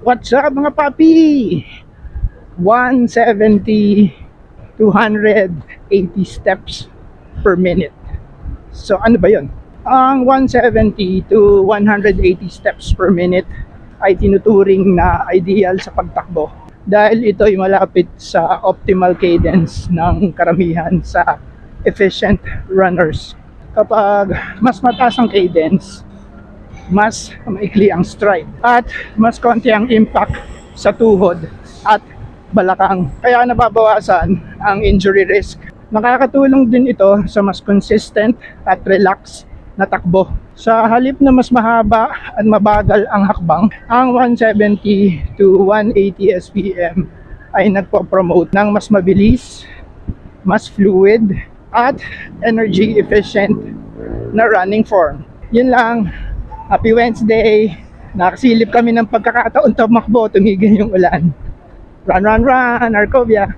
What's up mga papi? 170, 280 steps per minute. So ano ba yun? Ang 170 to 180 steps per minute ay tinuturing na ideal sa pagtakbo dahil ito ay malapit sa optimal cadence ng karamihan sa efficient runners. Kapag mas mataas ang cadence, mas maikli ang stride at mas konti ang impact sa tuhod at balakang, kaya nababawasan ang injury risk. Nakakatulong din ito sa mas consistent at relaxed na takbo. Sa halip na mas mahaba at mabagal ang hakbang, ang 170 to 180 SPM ay nagpo-promote ng mas mabilis, mas fluid at energy efficient na running form. Yun lang. Happy Wednesday! Nakasilip kami ng pagkakataon tumakbo, tumigil yung ulan. Run, run, run! Arcovia!